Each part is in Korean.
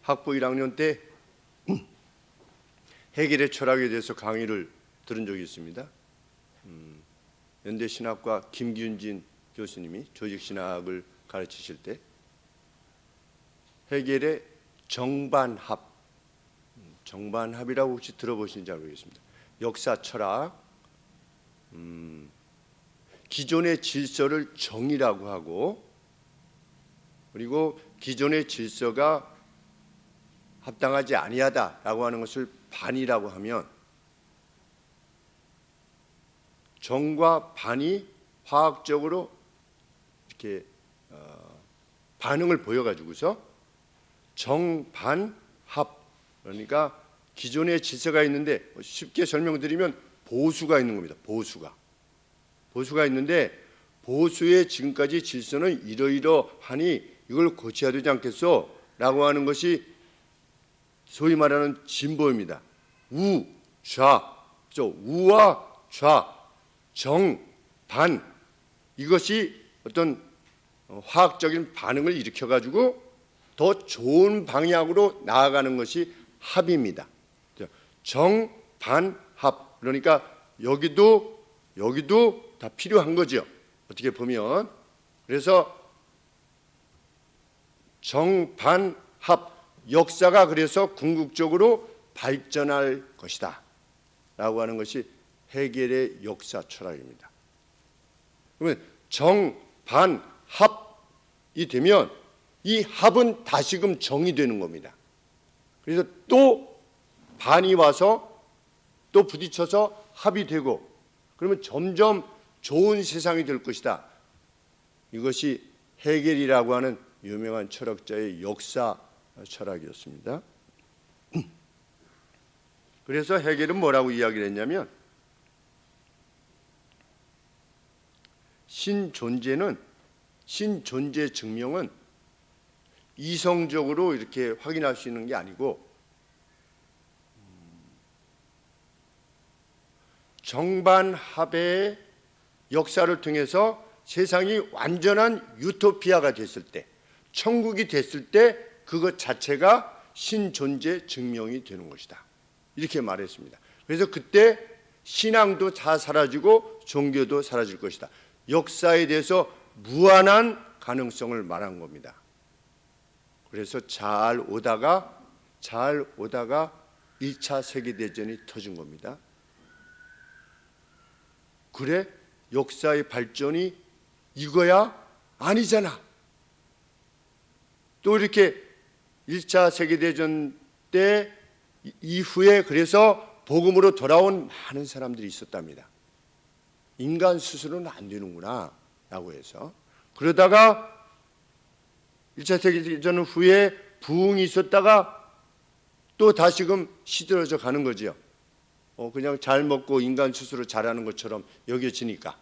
학부 1학년 때 해겔의 철학에 대해서 강의를 들은 적이 있습니다. 연대신학과 김균진 교수님이 조직신학을 가르치실 때 해겔의 정반합이라고 혹시 들어보신지 모르겠습니다. 역사 철학, 기존의 질서를 정의라고 하고, 그리고 기존의 질서가 합당하지 아니하다라고 하는 것을 반이라고 하면, 정과 반이 화학적으로 이렇게 반응을 보여가지고서 정반합, 그러니까 기존의 질서가 있는데 쉽게 설명드리면 보수가 있는 겁니다. 보수가 있는데 보수의 지금까지 질서는 이러이러하니 이걸 고쳐야 되지 않겠소? 라고 하는 것이 소위 말하는 진보입니다. 우와 좌, 정, 반, 이것이 어떤 화학적인 반응을 일으켜가지고 더 좋은 방향으로 나아가는 것이 합입니다. 정, 반, 합. 그러니까 여기도 다 필요한 거죠. 어떻게 보면. 그래서 정, 반, 합. 역사가 그래서 궁극적으로 발전할 것이다 라고 하는 것이 해겔의 역사 철학입니다. 그러면 정, 반, 합이 되면 이 합은 다시금 정이 되는 겁니다. 그래서 또 반이 와서 또 부딪혀서 합이 되고, 그러면 점점 좋은 세상이 될 것이다. 이것이 해겔이라고 하는 유명한 철학자의 역사 철학이었습니다. 그래서 해겔은 뭐라고 이야기를 했냐면, 신존재 증명은 이성적으로 이렇게 확인할 수 있는 게 아니고 정반합의 역사를 통해서 세상이 완전한 유토피아가 됐을 때, 천국이 됐을 때 그것 자체가 신존재 증명이 되는 것이다. 이렇게 말했습니다. 그래서 그때 신앙도 다 사라지고 종교도 사라질 것이다. 역사에 대해서 무한한 가능성을 말한 겁니다. 그래서 잘 오다가 1차 세계대전이 터진 겁니다. 그래? 역사의 발전이 이거야? 아니잖아. 또 이렇게 1차 세계대전 때 이후에 그래서 복음으로 돌아온 많은 사람들이 있었답니다. 인간 스스로는 안 되는구나 라고 해서. 그러다가 1차 세계대전 후에 부흥이 있었다가 또 다시금 시들어져 가는 거죠. 그냥 잘 먹고 인간 스스로 잘하는 것처럼 여겨지니까.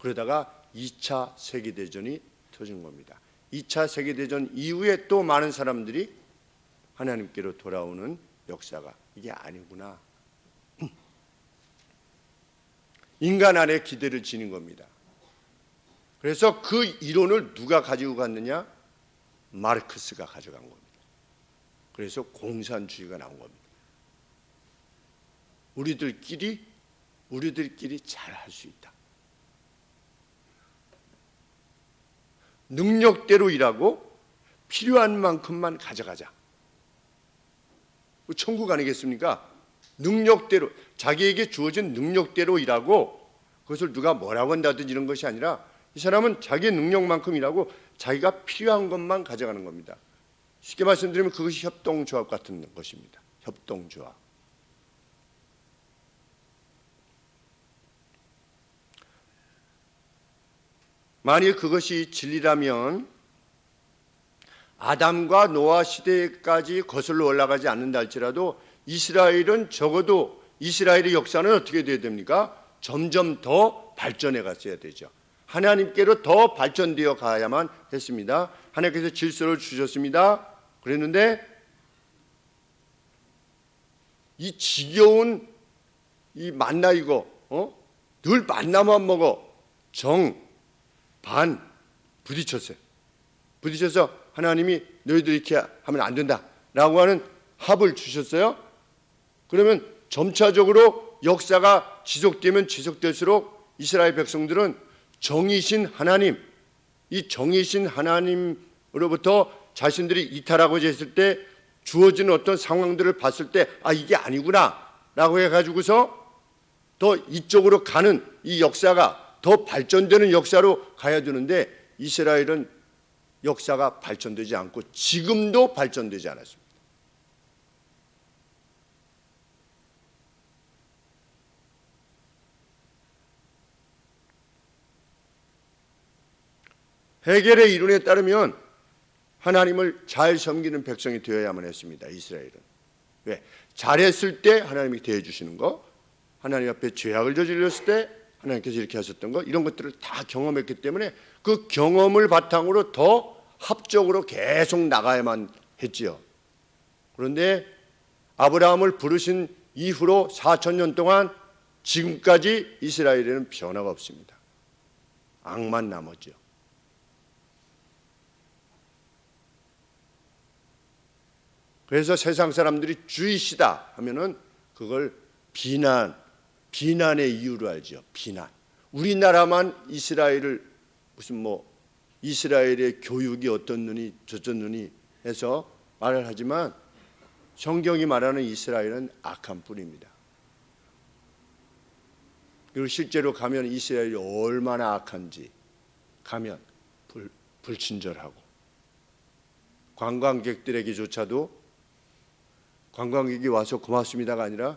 그러다가 2차 세계대전이 터진 겁니다. 2차 세계대전 이후에 또 많은 사람들이 하나님께로 돌아오는 역사가 이게 아니구나. 인간 안에 기대를 지닌 겁니다. 그래서 그 이론을 누가 가지고 갔느냐? 마르크스가 가져간 겁니다. 그래서 공산주의가 나온 겁니다. 우리들끼리 잘 할 수 있다. 능력대로 일하고 필요한 만큼만 가져가자. 천국 아니겠습니까? 능력대로, 자기에게 주어진 능력대로 일하고 그것을 누가 뭐라고 한다든지 이런 것이 아니라 이 사람은 자기의 능력만큼 일하고 자기가 필요한 것만 가져가는 겁니다. 쉽게 말씀드리면 그것이 협동조합 같은 것입니다. 협동조합. 만일 그것이 진리라면 아담과 노아 시대까지 거슬러 올라가지 않는다 할지라도 이스라엘은 적어도 이스라엘의 역사는 어떻게 돼야 됩니까? 점점 더 발전해 갔어야 되죠. 하나님께로 더 발전되어 가야만 했습니다. 하나님께서 질서를 주셨습니다. 그랬는데 이 지겨운 이 만나 이거 늘 만나만 먹어. 정, 반 부딪혔어요. 부딪혀서 하나님이 너희들 이렇게 하면 안 된다. 라고 하는 합을 주셨어요. 그러면 점차적으로 역사가 지속되면 지속될수록 이스라엘 백성들은 정이신 하나님, 이 정이신 하나님으로부터 자신들이 이탈하고자 했을 때 주어지는 어떤 상황들을 봤을 때 이게 아니구나 라고 해가지고서 더 이쪽으로 가는 이 역사가 더 발전되는 역사로 가야 되는데 이스라엘은 역사가 발전되지 않고 지금도 발전되지 않았습니다. 헤겔의 이론에 따르면 하나님을 잘 섬기는 백성이 되어야만 했습니다. 이스라엘은. 왜? 잘했을 때 하나님이 대해주시는 거, 하나님 앞에 죄악을 저질렀을 때 하나님께서 이렇게 하셨던 거, 이런 것들을 다 경험했기 때문에 그 경험을 바탕으로 더 합적으로 계속 나가야만 했지요. 그런데 아브라함을 부르신 이후로 4,000년 동안 지금까지 이스라엘에는 변화가 없습니다. 악만 남았죠. 그래서 세상 사람들이 주이시다 하면은 그걸 비난의 이유로 알죠. 비난. 우리나라만 이스라엘을 무슨 이스라엘의 교육이 어떻느니 저쩌느니 해서 말을 하지만 성경이 말하는 이스라엘은 악한 뿐입니다. 그리고 실제로 가면 이스라엘이 얼마나 악한지 가면 불친절하고 관광객들에게조차도 관광객이 와서 고맙습니다가 아니라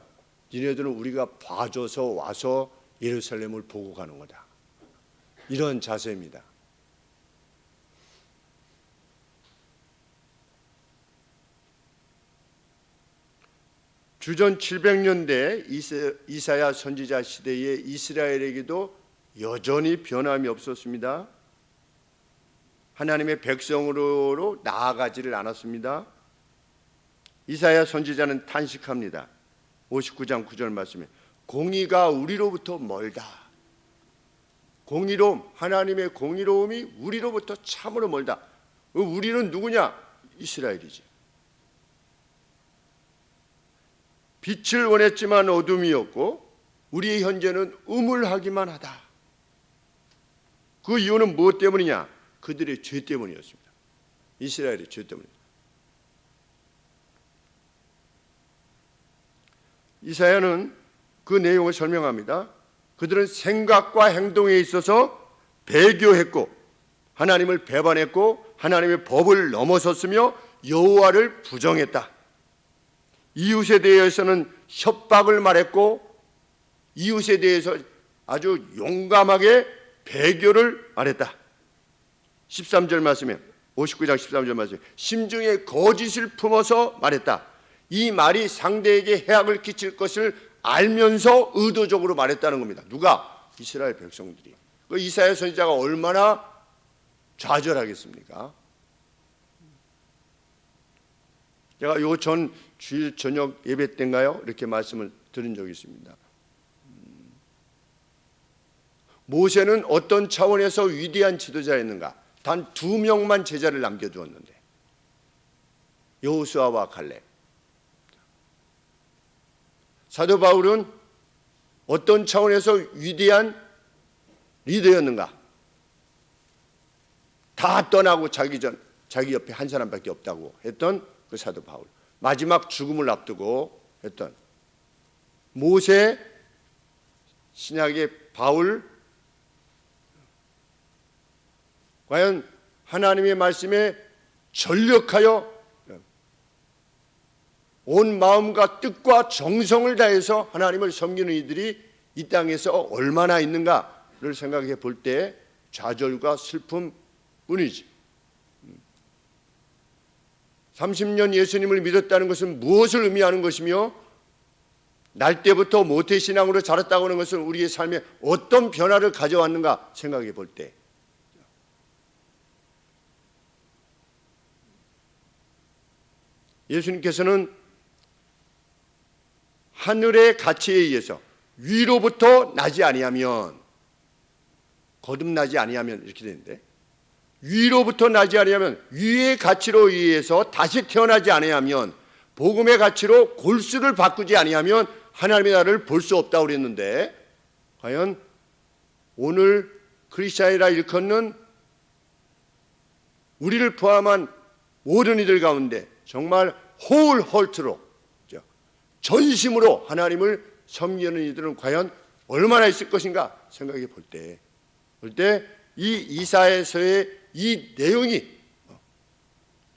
니네들은 우리가 봐줘서 와서 예루살렘을 보고 가는 거다. 이런 자세입니다. 주전 700년대 이사야 선지자 시대에 이스라엘에게도 여전히 변함이 없었습니다. 하나님의 백성으로 나아가지를 않았습니다. 이사야 선지자는 탄식합니다. 59장 9절 말씀에 공의가 우리로부터 멀다. 공의로움, 하나님의 공의로움이 우리로부터 참으로 멀다. 우리는 누구냐? 이스라엘이지. 빛을 원했지만 어둠이었고 우리의 현재는 음울하기만 하다. 그 이유는 무엇 때문이냐? 그들의 죄 때문이었습니다. 이스라엘의 죄 때문입니다. 이사야는 그 내용을 설명합니다. 그들은 생각과 행동에 있어서 배교했고 하나님을 배반했고 하나님의 법을 넘어섰으며 여호와를 부정했다. 이웃에 대해서는 협박을 말했고 이웃에 대해서 아주 용감하게 배교를 말했다. 13절 말씀에 59장 13절 말씀에 심중에 거짓을 품어서 말했다. 이 말이 상대에게 해악을 끼칠 것을 알면서 의도적으로 말했다는 겁니다. 누가? 이스라엘 백성들이. 그 이사야 선지자가 얼마나 좌절하겠습니까? 제가 요 전 주일 저녁 예배 때인가요? 이렇게 말씀을 드린 적이 있습니다. 모세는 어떤 차원에서 위대한 지도자였는가? 단 2명만 제자를 남겨두었는데 여호수아와 갈렙. 사도 바울은 어떤 차원에서 위대한 리더였는가? 다 떠나고 자기 옆에 한 사람밖에 없다고 했던 그 사도 바울. 마지막 죽음을 앞두고 했던 모세, 신약의 바울. 과연 하나님의 말씀에 전력하여 온 마음과 뜻과 정성을 다해서 하나님을 섬기는 이들이 이 땅에서 얼마나 있는가를 생각해 볼 때 좌절과 슬픔 뿐이지. 30년 예수님을 믿었다는 것은 무엇을 의미하는 것이며 날 때부터 모태신앙으로 자랐다고 하는 것은 우리의 삶에 어떤 변화를 가져왔는가 생각해 볼 때 예수님께서는 하늘의 가치에 의해서 위로부터 나지 아니하면 거듭나지 아니하면 이렇게 되는데 위로부터 나지 아니하면 위의 가치로 의해서 다시 태어나지 아니하면 복음의 가치로 골수를 바꾸지 아니하면 하나님의 나라를 볼 수 없다고 그랬는데 과연 오늘 크리스찬이라 일컫는 우리를 포함한 모든 이들 가운데 정말 홀헐트로 전심으로 하나님을 섬기는 이들은 과연 얼마나 있을 것인가 생각해 볼 때 이 이사야서의 이 내용이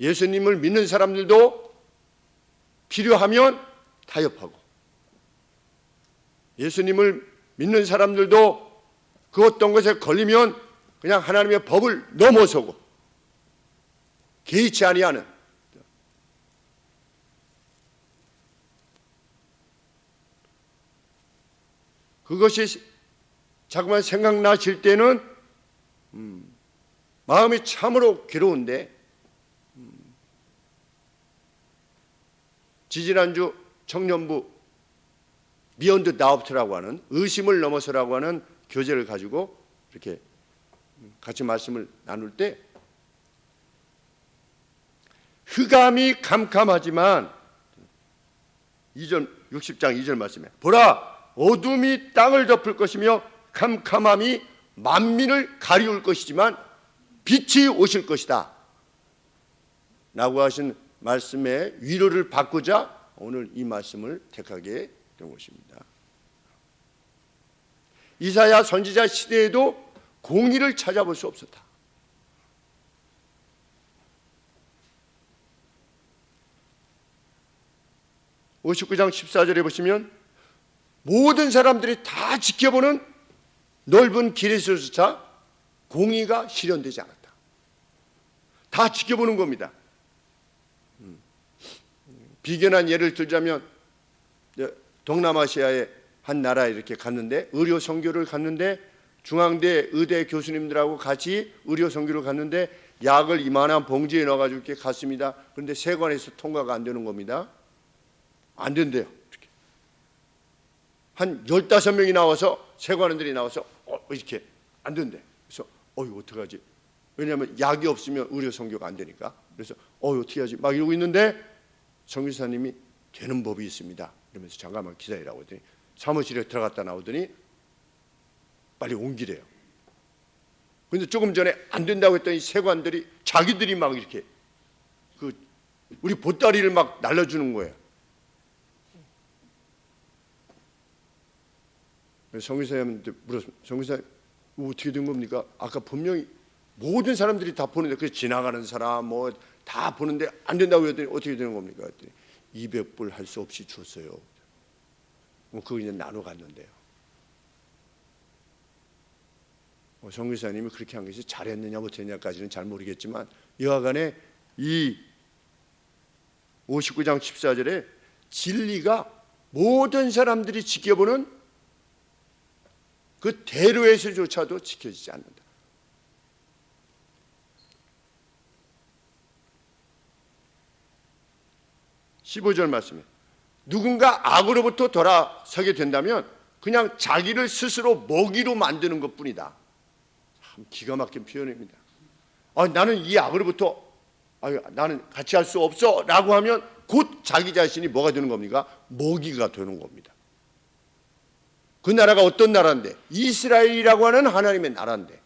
예수님을 믿는 사람들도 필요하면 타협하고 예수님을 믿는 사람들도 그 어떤 것에 걸리면 그냥 하나님의 법을 넘어서고 개의치 아니하는 그것이 자꾸만 생각나실 때는 마음이 참으로 괴로운데 지지난주 청년부 비욘드 다우트라고 하는 의심을 넘어서라고 하는 교재를 가지고 이렇게 같이 말씀을 나눌 때 흑암이 캄캄하지만 60장 2절 말씀에 보라 어둠이 땅을 덮을 것이며 캄캄함이 만민을 가리울 것이지만 빛이 오실 것이다 라고 하신 말씀에 위로를 받고자 오늘 이 말씀을 택하게 된 것입니다. 이사야 선지자 시대에도 공의를 찾아볼 수 없었다. (59장 14절에) 보시면 모든 사람들이 다 지켜보는 넓은 길에서조차 공의가 실현되지 않았다. 다 지켜보는 겁니다. 비견한 예를 들자면 동남아시아의 한 나라에 이렇게 갔는데 의료 선교를 갔는데 중앙대 의대 교수님들하고 같이 의료 선교를 갔는데 약을 이만한 봉지에 넣어가지고 이렇게 갔습니다. 그런데 세관에서 통과가 안 되는 겁니다. 안 된대요. 이렇게. 한 15명이 나와서 세관원들이 나와서 이렇게 안 된대. 그래서 이거 어떡하지? 왜냐하면 약이 없으면 의료 선교가 안 되니까. 그래서 어떻게 하지? 막 이러고 있는데 선교사님이 되는 법이 있습니다. 이러면서 잠깐만 기다리라고 했더니 사무실에 들어갔다 나오더니 빨리 옮기래요. 그런데 조금 전에 안 된다고 했더니 세관들이 자기들이 막 이렇게 우리 보따리를 막 날려주는 거예요. 성교사님한테 물었습니다. 성교사님 어떻게 된 겁니까? 아까 분명히 모든 사람들이 다 보는데 그 지나가는 사람 뭐 다 보는데 안 된다고 했더니 어떻게 되는 겁니까? 했더니 200불 할 수 없이 줬어요. 그거 이제 나눠 갔는데요. 성교사님이 그렇게 한 것이 잘했느냐 못했느냐까지는 잘 모르겠지만 여하간에 이 59장 14절에 진리가 모든 사람들이 지켜보는 그 대로에서조차도 지켜지지 않는다. 15절 말씀에 누군가 악으로부터 돌아서게 된다면 그냥 자기를 스스로 먹이로 만드는 것뿐이다. 참 기가 막힌 표현입니다. 나는 이 악으로부터 나는 같이 할 수 없어 라고 하면 곧 자기 자신이 뭐가 되는 겁니까? 먹이가 되는 겁니다. 그 나라가 어떤 나라인데? 이스라엘이라고 하는 하나님의 나라인데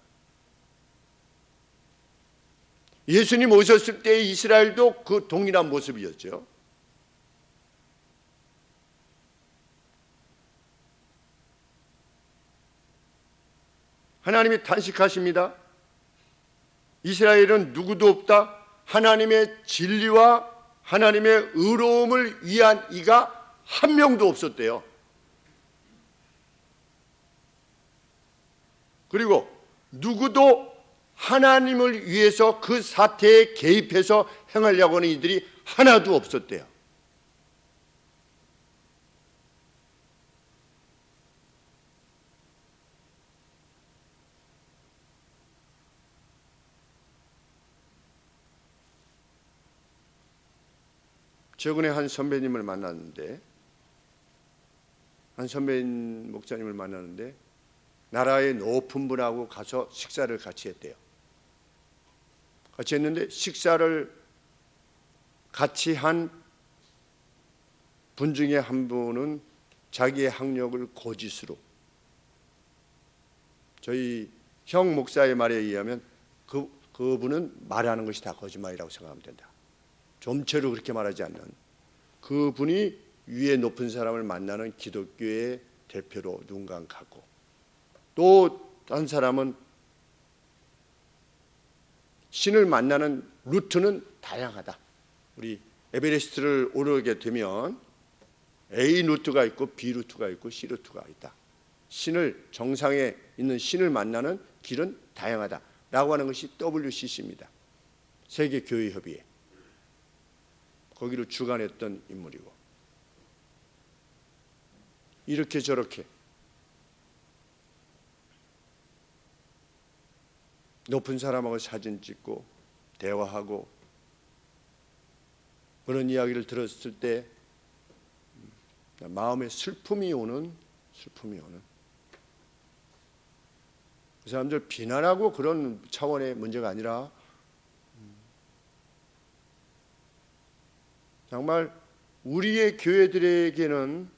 예수님 오셨을 때 이스라엘도 그 동일한 모습이었죠. 하나님이 단식하십니다. 이스라엘은 누구도 없다. 하나님의 진리와 하나님의 의로움을 위한 이가 한 명도 없었대요. 그리고 누구도 하나님을 위해서 그 사태에 개입해서 행하려고 하는 이들이 하나도 없었대요. 최근에 한 선배님을 만났는데 목사님을 만났는데 나라의 높은 분하고 가서 식사를 같이 했대요. 같이 했는데 식사를 같이 한 분 중에 한 분은 자기의 학력을 거짓으로, 저희 형 목사의 말에 의하면 그분은 말하는 것이 다 거짓말이라고 생각하면 된다. 좀채로 그렇게 말하지 않는 그분이 위에 높은 사람을 만나는 기독교의 대표로 누군가 갖고, 또 한 사람은 신을 만나는 루트는 다양하다. 우리 에베레스트를 오르게 되면 A 루트가 있고 B 루트가 있고 C 루트가 있다. 신을, 정상에 있는 신을 만나는 길은 다양하다라고 하는 것이 WCC입니다. 세계교회협의회. 거기를 주관했던 인물이고, 이렇게 저렇게 높은 사람하고 사진 찍고 대화하고 그런 이야기를 들었을 때 마음에 슬픔이 오는 그 사람들 비난하고 그런 차원의 문제가 아니라 정말 우리의 교회들에게는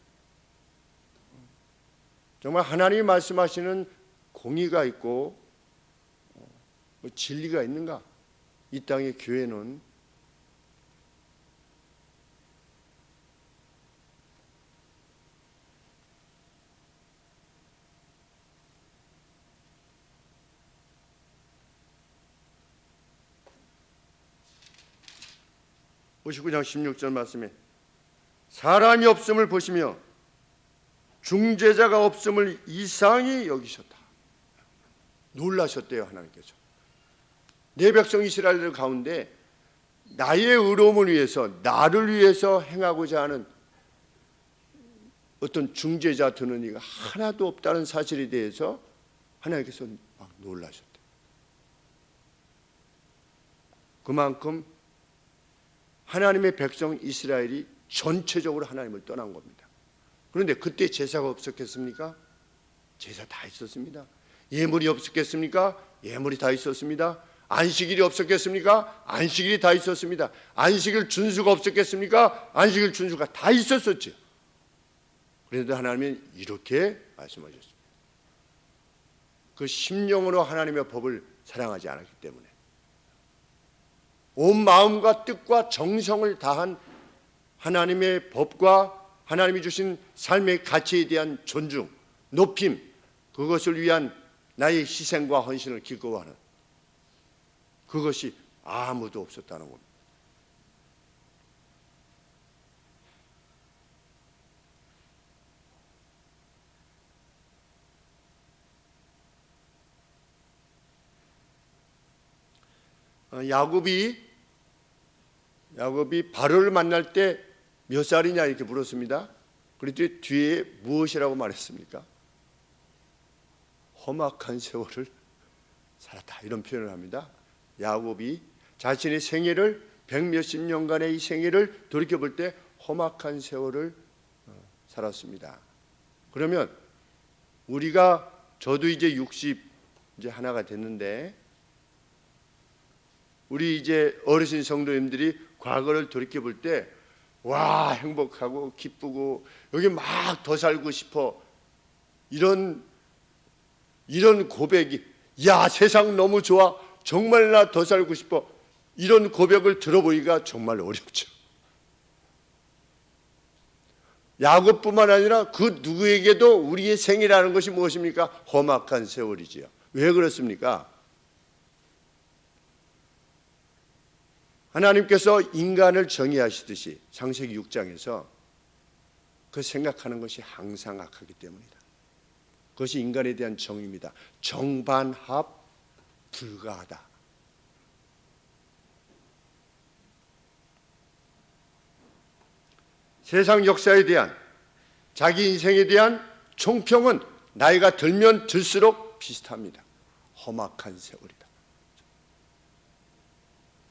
정말 하나님이 말씀하시는 공의가 있고 진리가 있는가? 이 땅의 교회는 (59장 16절) 말씀에 사람이 없음을 보시며 중재자가 없음을 이상히 여기셨다. 놀라셨대요. 하나님께서 내 백성 이스라엘들 가운데 나의 의로움을 위해서, 나를 위해서 행하고자 하는 어떤 중재자 드는 이가 하나도 없다는 사실에 대해서 하나님께서 막 놀라셨대. 그만큼 하나님의 백성 이스라엘이 전체적으로 하나님을 떠난 겁니다. 그런데 그때 제사가 없었겠습니까? 제사 다 있었습니다. 예물이 없었겠습니까? 예물이 다 있었습니다. 안식일이 없었겠습니까? 안식일이 다 있었습니다. 안식일 준수가 없었겠습니까? 안식일 준수가 다 있었었죠. 그런데 하나님은 이렇게 말씀하셨습니다. 그 심령으로 하나님의 법을 사랑하지 않았기 때문에, 온 마음과 뜻과 정성을 다한 하나님의 법과 하나님이 주신 삶의 가치에 대한 존중, 높임, 그것을 위한 나의 희생과 헌신을 기꺼워하는 그것이 아무도 없었다는 겁니다. 야곱이 바로를 만날 때 몇 살이냐 이렇게 물었습니다. 그랬더니 뒤에 무엇이라고 말했습니까? 험악한 세월을 살았다, 이런 표현을 합니다. 야곱이 자신의 생애를, 백몇십 년간의 이 생애를 돌이켜볼 때 험악한 세월을 살았습니다. 그러면 우리가, 저도 이제 60 이제 하나가 됐는데, 우리 이제 어르신 성도님들이 과거를 돌이켜볼 때 와, 행복하고 기쁘고 여기 막 더 살고 싶어, 이런 고백이, 야, 세상 너무 좋아, 정말 나 더 살고 싶어, 이런 고백을 들어보기가 정말 어렵죠. 야곱뿐만 아니라 그 누구에게도 우리의 생이라는 것이 무엇입니까? 험악한 세월이지요. 왜 그렇습니까? 하나님께서 인간을 정의하시듯이 창세기 6장에서 그 생각하는 것이 항상 악하기 때문이다. 그것이 인간에 대한 정의입니다. 정반합 불가하다. 세상 역사에 대한, 자기 인생에 대한 총평은 나이가 들면 들수록 비슷합니다. 험악한 세월이다.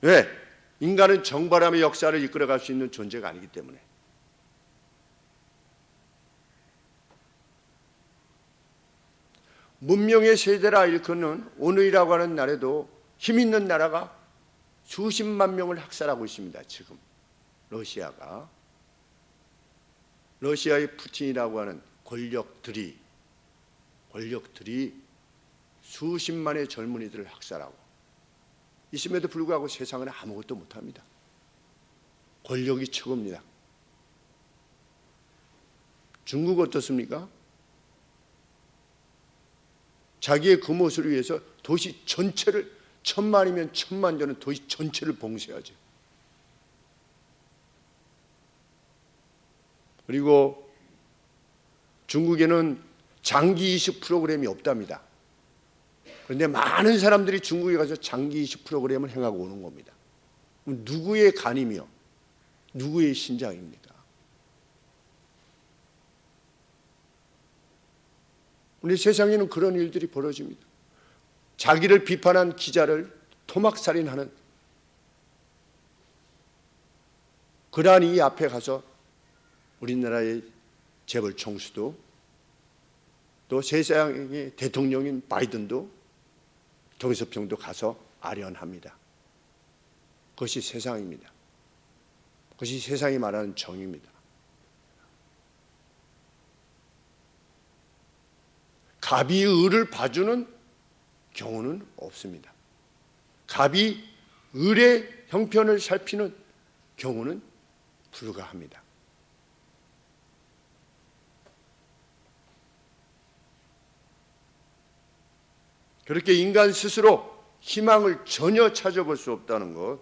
왜? 인간은 정바람의 역사를 이끌어갈 수 있는 존재가 아니기 때문에. 문명의 세대라 일컫는 오늘이라고 하는 날에도 힘 있는 나라가 수십만 명을 학살하고 있습니다. 지금 러시아의 푸틴이라고 하는 권력들이 수십만의 젊은이들을 학살하고 있음에도 불구하고 세상은 아무것도 못합니다. 권력이 최고입니다. 중국 어떻습니까? 자기의 그 무엇을 위해서 도시 전체를, 1000만이면 1000만 되는 도시 전체를 봉쇄하죠. 그리고 중국에는 장기 이식 프로그램이 없답니다. 그런데 많은 사람들이 중국에 가서 장기 이식 프로그램을 행하고 오는 겁니다. 누구의 간이며 누구의 신장입니까? 우리 세상에는 그런 일들이 벌어집니다. 자기를 비판한 기자를 토막살인하는, 그러한 이 앞에 가서 우리나라의 재벌 총수도 또 세상의 대통령인 바이든도 정석평도 가서 아련합니다. 그것이 세상입니다. 그것이 세상이 말하는 정의입니다. 갑이 을을 봐주는 경우는 없습니다. 갑이 을의 형편을 살피는 경우는 불가합니다. 그렇게 인간 스스로 희망을 전혀 찾아볼 수 없다는 것,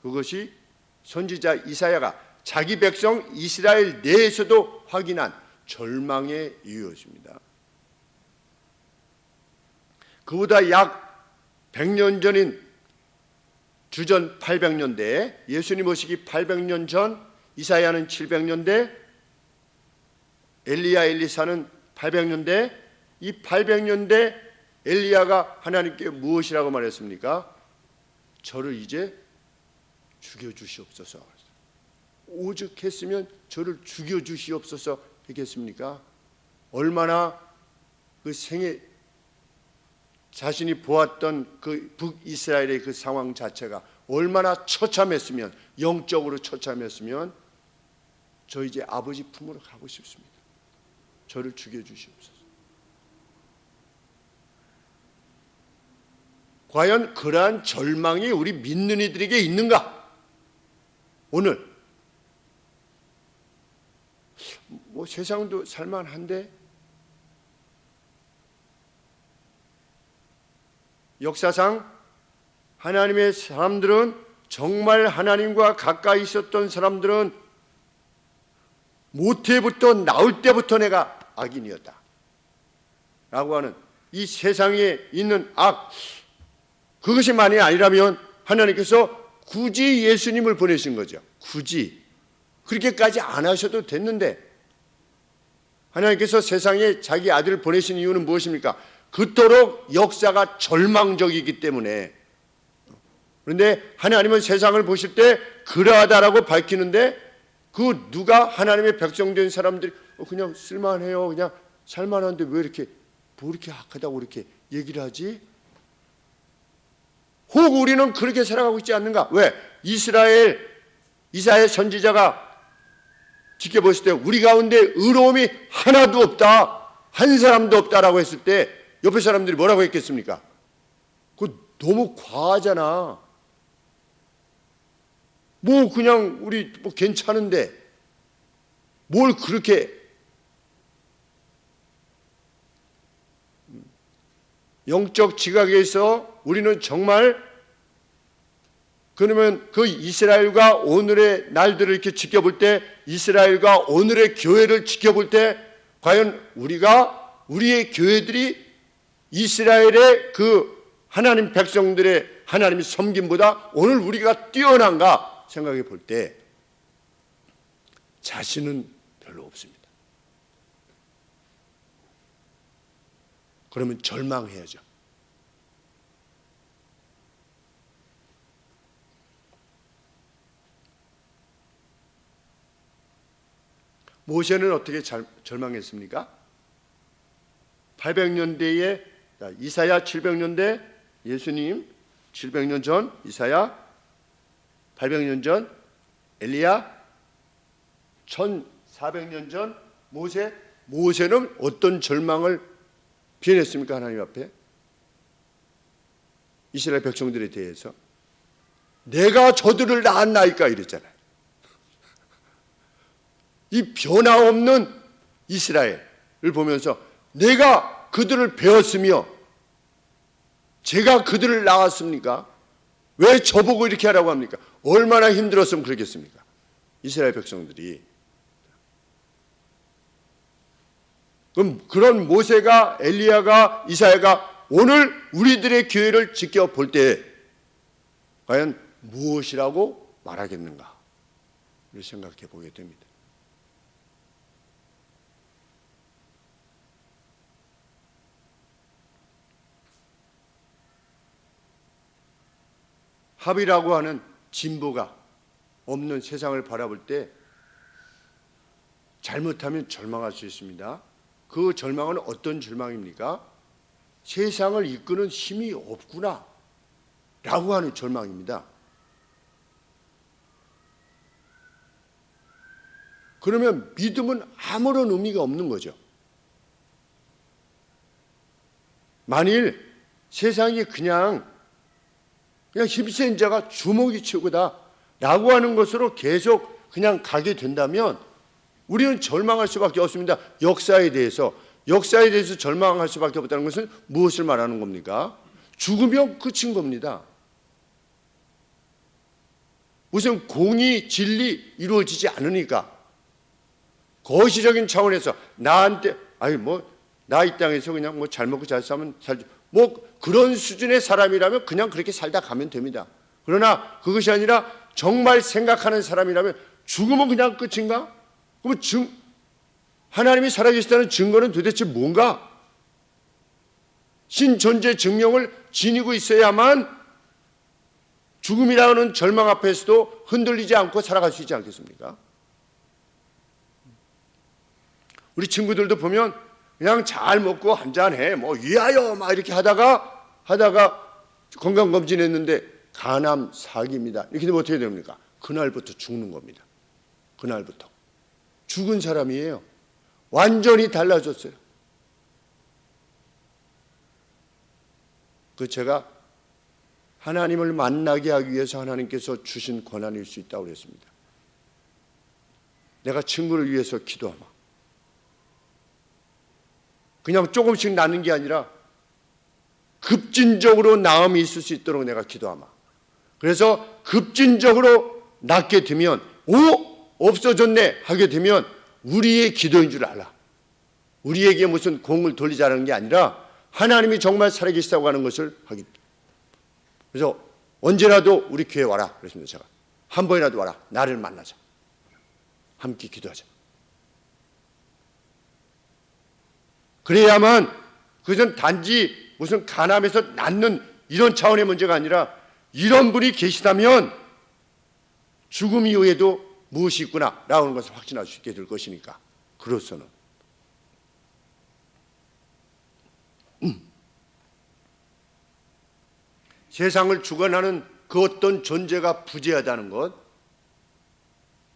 그것이 선지자 이사야가 자기 백성 이스라엘 내에서도 확인한 절망의 이유였습니다. 그보다 약 100년 전인 주전 800년대에 예수님 오시기 800년 전, 이사야는 700년대, 엘리사는 800년대, 이 800년대 엘리야가 하나님께 무엇이라고 말했습니까? 저를 이제 죽여주시옵소서. 오죽 했으면 저를 죽여주시옵소서 했겠습니까? 얼마나 그 생애 자신이 보았던 그 북이스라엘의 그 상황 자체가 얼마나 처참했으면, 영적으로 처참했으면 저 이제 아버지 품으로 가고 싶습니다. 저를 죽여주시옵소서. 과연 그러한 절망이 우리 믿는 이들에게 있는가? 오늘 뭐 세상도 살만한데, 역사상 하나님의 사람들은, 정말 하나님과 가까이 있었던 사람들은 모태부터 나올 때부터 내가 악인이었다 라고 하는 이 세상에 있는 악, 그것이 만이 아니라면 하나님께서 굳이 예수님을 보내신 거죠. 굳이 그렇게까지 안 하셔도 됐는데, 하나님께서 세상에 자기 아들을 보내신 이유는 무엇입니까? 그토록 역사가 절망적이기 때문에. 그런데 하나님은 세상을 보실 때 그러하다라고 밝히는데, 그 누가 하나님의 백성된 사람들이 그냥 쓸만해요, 그냥 살만한데 왜 이렇게 뭐 이렇게 악하다고 이렇게 얘기를 하지? 혹 우리는 그렇게 살아가고 있지 않는가? 왜? 이사야 선지자가 지켜봤을 때 우리 가운데 의로움이 하나도 없다, 한 사람도 없다라고 했을 때 옆에 사람들이 뭐라고 했겠습니까? 그거 너무 과하잖아. 뭐 그냥 우리 뭐 괜찮은데 뭘 그렇게. 영적 지각에서 우리는 정말, 그러면 그 이스라엘과 오늘의 날들을 이렇게 지켜볼 때, 이스라엘과 오늘의 교회를 지켜볼 때, 과연 우리의 교회들이 이스라엘의 그 하나님 백성들의 하나님의 섬김보다 오늘 우리가 뛰어난가 생각해 볼 때 자신은 별로 없습니다. 그러면 절망해야죠. 모세는 어떻게 절망했습니까? 800년대에 이사야 700년대, 예수님 700년 전 이사야, 800년 전 엘리야, 1400년 전 모세. 모세는 어떤 절망을 표현했습니까? 하나님 앞에 이스라엘 백성들에 대해서 내가 저들을 낳았나이까 이랬잖아요. 이 변화없는 이스라엘을 보면서 내가 그들을 배웠으며 제가 그들을 낳았습니까? 왜 저보고 이렇게 하라고 합니까? 얼마나 힘들었으면 그러겠습니까? 이스라엘 백성들이. 그럼 그런 모세가, 엘리야가, 이사야가 오늘 우리들의 교회를 지켜볼 때 과연 무엇이라고 말하겠는가? 이렇게 생각해 보게 됩니다. 합의라고 하는 진보가 없는 세상을 바라볼 때 잘못하면 절망할 수 있습니다. 그 절망은 어떤 절망입니까? 세상을 이끄는 힘이 없구나 라고 하는 절망입니다. 그러면 믿음은 아무런 의미가 없는 거죠. 만일 세상이 그냥 힘센 자가 주먹이 최고다 라고 하는 것으로 계속 그냥 가게 된다면 우리는 절망할 수밖에 없습니다. 역사에 대해서 절망할 수밖에 없다는 것은 무엇을 말하는 겁니까? 죽으면 끝인 겁니다. 무슨 공의, 진리 이루어지지 않으니까 거시적인 차원에서 나한테 나 이 땅에서 그냥 잘 먹고 잘 살면 살지 그런 수준의 사람이라면 그냥 그렇게 살다 가면 됩니다. 그러나 그것이 아니라 정말 생각하는 사람이라면 죽으면 그냥 끝인가? 그럼 하나님이 살아계시다는 증거는 도대체 뭔가? 신존재 증명을 지니고 있어야만 죽음이라는 절망 앞에서도 흔들리지 않고 살아갈 수 있지 않겠습니까? 우리 친구들도 보면 그냥 잘 먹고 한잔해 위하여 이렇게 하다가 건강검진했는데 간암 4기입니다. 이렇게 되면 어떻게 됩니까? 그날부터 죽는 겁니다. 그날부터 죽은 사람이에요. 완전히 달라졌어요. 제가 하나님을 만나게 하기 위해서 하나님께서 주신 권한일 수 있다고 그랬습니다. 내가 친구를 위해서 기도하마. 그냥 조금씩 낫는 게 아니라 급진적으로 나음이 있을 수 있도록 내가 기도하마. 그래서 급진적으로 낫게 되면 없어졌네 하게 되면 우리의 기도인 줄 알아. 우리에게 무슨 공을 돌리자는 게 아니라 하나님이 정말 살아계시다고 하는 것을 하기. 그래서 언제라도 우리 교회 와라 그랬습니다. 제가 한 번이라도 와라. 나를 만나자. 함께 기도하자. 그래야만 그것은 단지 무슨 간암에서 낫는 이런 차원의 문제가 아니라 이런 분이 계시다면 죽음 이후에도 무엇이 있구나 라는 것을 확신할 수 있게 될 것이니까. 그로서는 세상을 주관하는 그 어떤 존재가 부재하다는 것,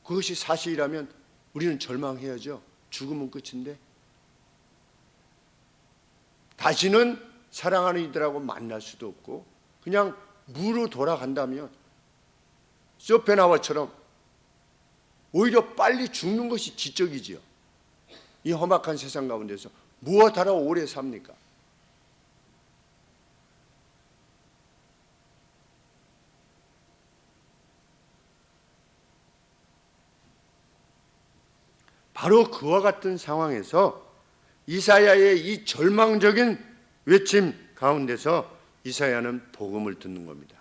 그것이 사실이라면 우리는 절망해야죠. 죽으면 끝인데 다시는 사랑하는 이들하고 만날 수도 없고 그냥 무로 돌아간다면 쇼펜하우어처럼 오히려 빨리 죽는 것이 지적이지요. 이 험악한 세상 가운데서 무엇하러 오래 삽니까? 바로 그와 같은 상황에서 이사야의 이 절망적인 외침 가운데서 이사야는 복음을 듣는 겁니다.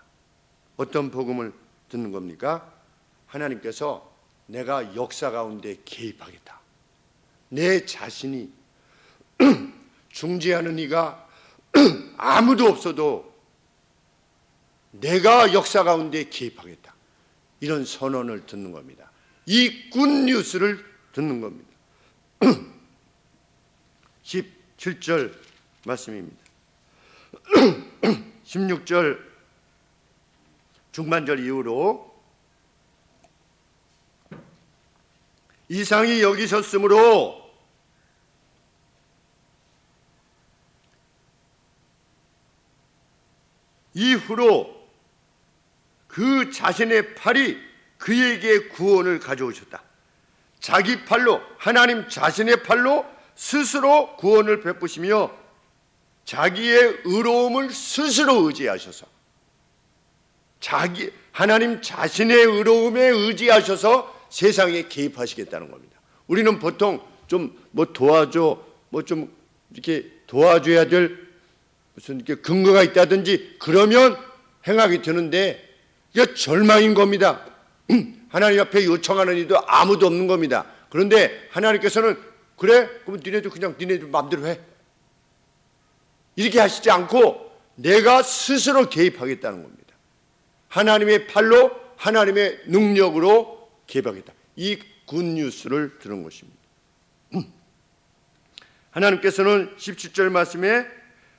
어떤 복음을 듣는 겁니까? 하나님께서 내가 역사 가운데 개입하겠다. 내 자신이 중재하는 이가 아무도 없어도 내가 역사 가운데 개입하겠다. 이런 선언을 듣는 겁니다. 이 굿뉴스를 듣는 겁니다. 17절 말씀입니다. 16절 중반절 이후로 이상히 여기셨으므로 이후로 그 자신의 팔이 그에게 구원을 가져오셨다. 자기 팔로, 하나님 자신의 팔로 스스로 구원을 베푸시며 자기의 의로움을 스스로 의지하셔서 하나님 자신의 의로움에 의지하셔서 세상에 개입하시겠다는 겁니다. 우리는 보통 좀 도와줘, 좀 이렇게 도와줘야 될 무슨 이렇게 근거가 있다든지 그러면 행하게 되는데 이게 절망인 겁니다. 하나님 앞에 요청하는 이도 아무도 없는 겁니다. 그런데 하나님께서는 그래? 그럼 니네도 그냥 니네들 마음대로 해. 이렇게 하시지 않고 내가 스스로 개입하겠다는 겁니다. 하나님의 팔로 하나님의 능력으로 개입하겠다. 이 굿뉴스를 들은 것입니다. 하나님께서는 17절 말씀에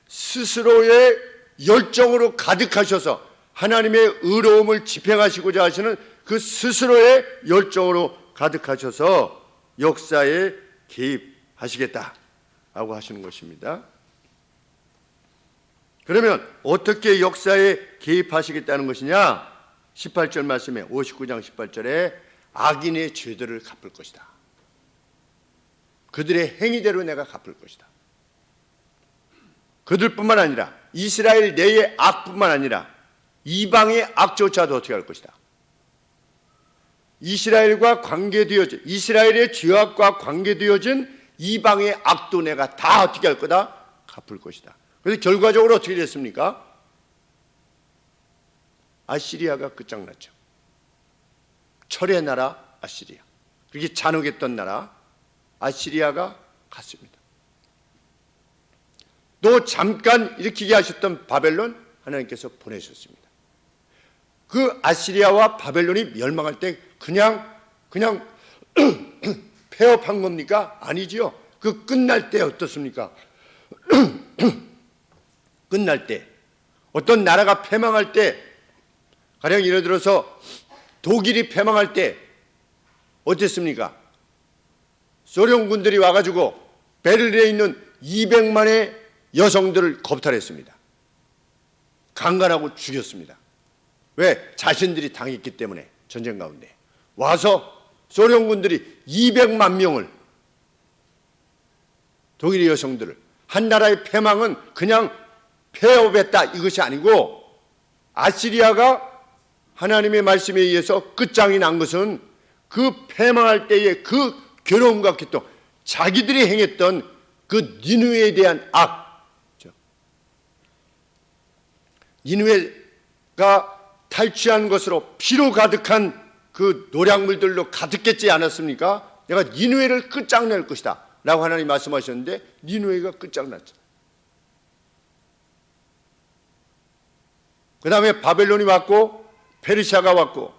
스스로의 열정으로 가득하셔서 하나님의 의로움을 집행하시고자 하시는 그 스스로의 열정으로 가득하셔서 역사에 개입하시겠다라고 하시는 것입니다. 그러면 어떻게 역사에 개입하시겠다는 것이냐? 18절 말씀에 59장 18절에 악인의 죄들을 갚을 것이다. 그들의 행위대로 내가 갚을 것이다. 그들뿐만 아니라 이스라엘 내의 악뿐만 아니라 이방의 악조차도 어떻게 할 것이다. 이스라엘과 관계되어진 이스라엘의 죄악과 관계되어진 이방의 악도 내가 다 어떻게 할 거다? 갚을 것이다. 그래서 결과적으로 어떻게 됐습니까? 아시리아가 끝장났죠. 철의 나라 아시리아, 그렇게 잔혹했던 나라 아시리아가 갔습니다. 또 잠깐 일으키게 하셨던 바벨론 하나님께서 보내셨습니다. 그 아시리아와 바벨론이 멸망할 때 그냥 폐업한 겁니까? 아니지요. 그 끝날 때 어떻습니까? 끝날 때 어떤 나라가 패망할 때, 가령 예를 들어서 독일이 패망할 때 어땠습니까? 소련군들이 와가지고 베를린에 있는 200만의 여성들을 겁탈했습니다. 강간하고 죽였습니다. 왜? 자신들이 당했기 때문에. 전쟁 가운데 와서 소련군들이 200만 명을, 독일의 여성들을, 한 나라의 패망은 그냥 폐업했다 이것이 아니고 아시리아가 하나님의 말씀에 의해서 끝장이 난 것은 그 패망할 때의 그 괴로움과 고통, 자기들이 행했던 그 니느웨에 대한 악, 니느웨가 탈취한 것으로 피로 가득한 그 노략물들로 가득했지 않았습니까? 내가 니느웨를 끝장낼 것이다 라고 하나님 말씀하셨는데 니느웨가 끝장났죠. 그 다음에 바벨론이 왔고, 페르시아가 왔고,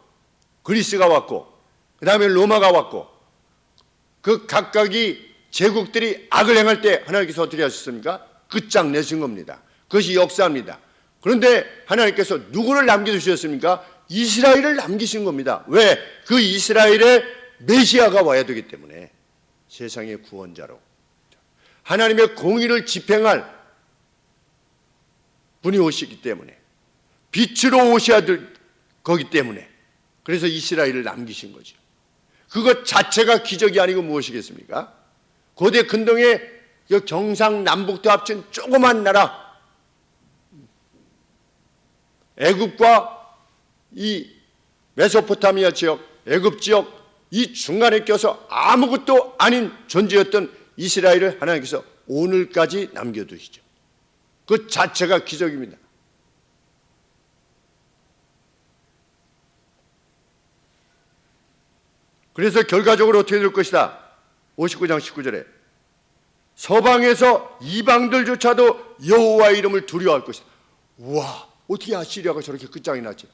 그리스가 왔고, 그 다음에 로마가 왔고, 그 각각이 제국들이 악을 행할 때 하나님께서 어떻게 하셨습니까? 끝장내신 겁니다. 그것이 역사입니다. 그런데 하나님께서 누구를 남겨두셨습니까? 이스라엘을 남기신 겁니다. 왜? 그 이스라엘의 메시아가 와야 되기 때문에, 세상의 구원자로 하나님의 공의를 집행할 분이 오시기 때문에, 빛으로 오셔야 될 거기 때문에, 그래서 이스라엘을 남기신 거죠. 그것 자체가 기적이 아니고 무엇이겠습니까? 고대 근동의 경상남북도 합친 조그만 나라 애굽과 이 메소포타미아 지역, 애굽 지역 이 중간에 껴서 아무것도 아닌 존재였던 이스라엘을 하나님께서 오늘까지 남겨두시죠. 그 자체가 기적입니다. 그래서 결과적으로 어떻게 될 것이다? 59장 19절에 서방에서 이방들조차도 여호와의 이름을 두려워할 것이다. 우와, 어떻게 아시리아가 저렇게 끝장이 났지?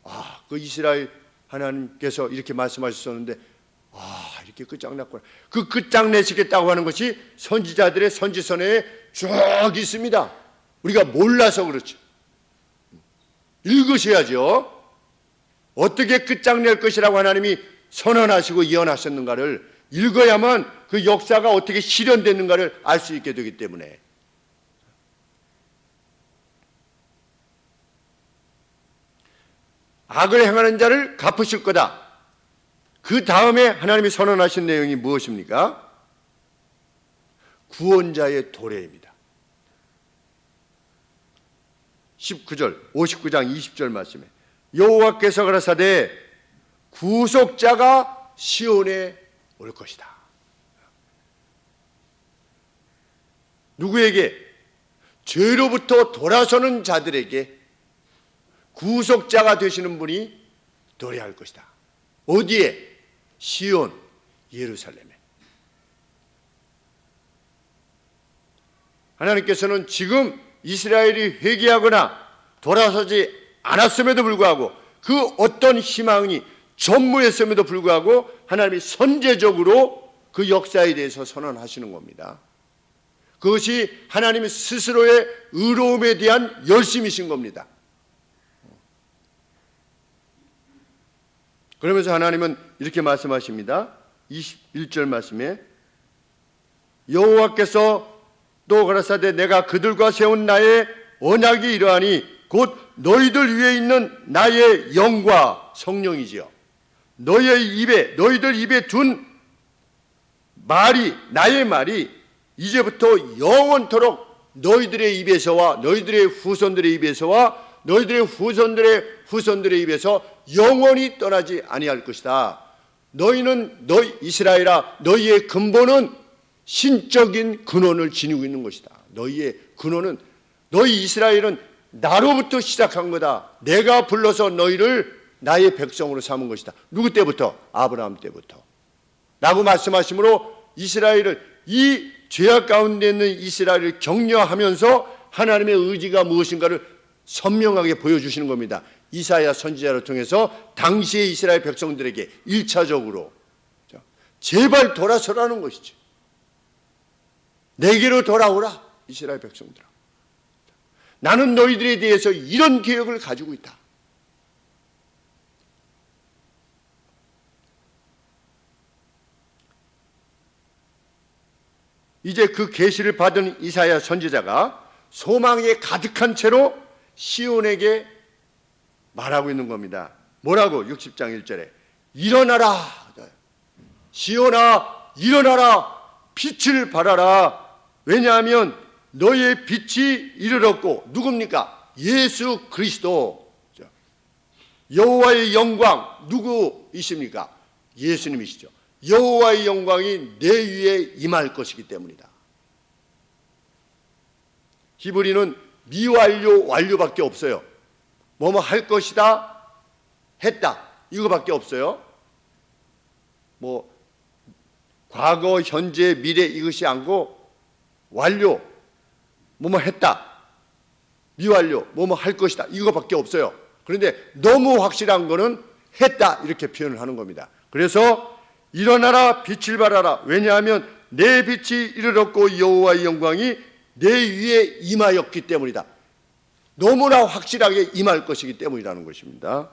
아, 그 이스라엘 하나님께서 이렇게 말씀하셨었는데 이렇게 끝장났구나. 그 끝장내시겠다고 하는 것이 선지자들의 선지서내에 쭉 있습니다. 우리가 몰라서 그렇죠. 읽으셔야죠. 어떻게 끝장낼 것이라고 하나님이 선언하시고 예언하셨는가를 읽어야만 그 역사가 어떻게 실현됐는가를 알 수 있게 되기 때문에 악을 행하는 자를 갚으실 거다. 그 다음에 하나님이 선언하신 내용이 무엇입니까? 구원자의 도래입니다. 19절, 59장 20절 말씀에 여호와께서 가라사대 구속자가 시온에 올 것이다. 누구에게? 죄로부터 돌아서는 자들에게 구속자가 되시는 분이 도래할 것이다. 어디에? 시온, 예루살렘에. 하나님께서는 지금 이스라엘이 회개하거나 돌아서지 않았음에도 불구하고 그 어떤 희망이 전무했음에도 불구하고 하나님이 선제적으로 그 역사에 대해서 선언하시는 겁니다. 그것이 하나님 스스로의 의로움에 대한 열심이신 겁니다. 그러면서 하나님은 이렇게 말씀하십니다. 21절 말씀에 여호와께서 또 가라사대 내가 그들과 세운 나의 언약이 이러하니 곧 너희들 위에 있는 나의 영과 성령이지요. 너희들 입에 둔 말이 나의 말이 이제부터 영원토록 너희들의 입에서와 너희들의 후손들의 입에서와 너희들의 후손들의 입에서 영원히 떠나지 아니할 것이다. 너희는 이스라엘아 너희의 근본은 신적인 근원을 지니고 있는 것이다. 너희의 근원은 너희 이스라엘은 나로부터 시작한 거다. 내가 불러서 너희를 나의 백성으로 삼은 것이다. 누구 때부터? 아브라함 때부터. 라고 말씀하시므로 이스라엘을 이 죄악 가운데 있는 이스라엘을 격려하면서 하나님의 의지가 무엇인가를 선명하게 보여주시는 겁니다. 이사야 선지자를 통해서 당시의 이스라엘 백성들에게 1차적으로 제발 돌아서라는 것이죠. 내게로 돌아오라 이스라엘 백성들아. 나는 너희들에 대해서 이런 계획을 가지고 있다. 이제 그 계시를 받은 이사야 선지자가 소망에 가득한 채로 시온에게 말하고 있는 겁니다. 뭐라고? 60장 1절에 일어나라 시온아 일어나라 빛을 발하라. 왜냐하면 너의 빛이 이르렀고 누굽니까? 예수 그리스도. 여호와의 영광 누구이십니까? 예수님이시죠. 여호와의 영광이 내 위에 임할 것이기 때문이다. 히브리는 미완료 완료밖에 없어요. 뭐뭐 할 것이다 했다 이거밖에 없어요. 뭐 과거 현재 미래 이것이 아니고 완료 뭐뭐 했다 미완료 뭐뭐 할 것이다 이거밖에 없어요. 그런데 너무 확실한 거는 했다 이렇게 표현을 하는 겁니다. 그래서 일어나라 빛을 발하라. 왜냐하면 내 빛이 이르렀고 여호와의 영광이 내 위에 임하였기 때문이다. 너무나 확실하게 임할 것이기 때문이라는 것입니다.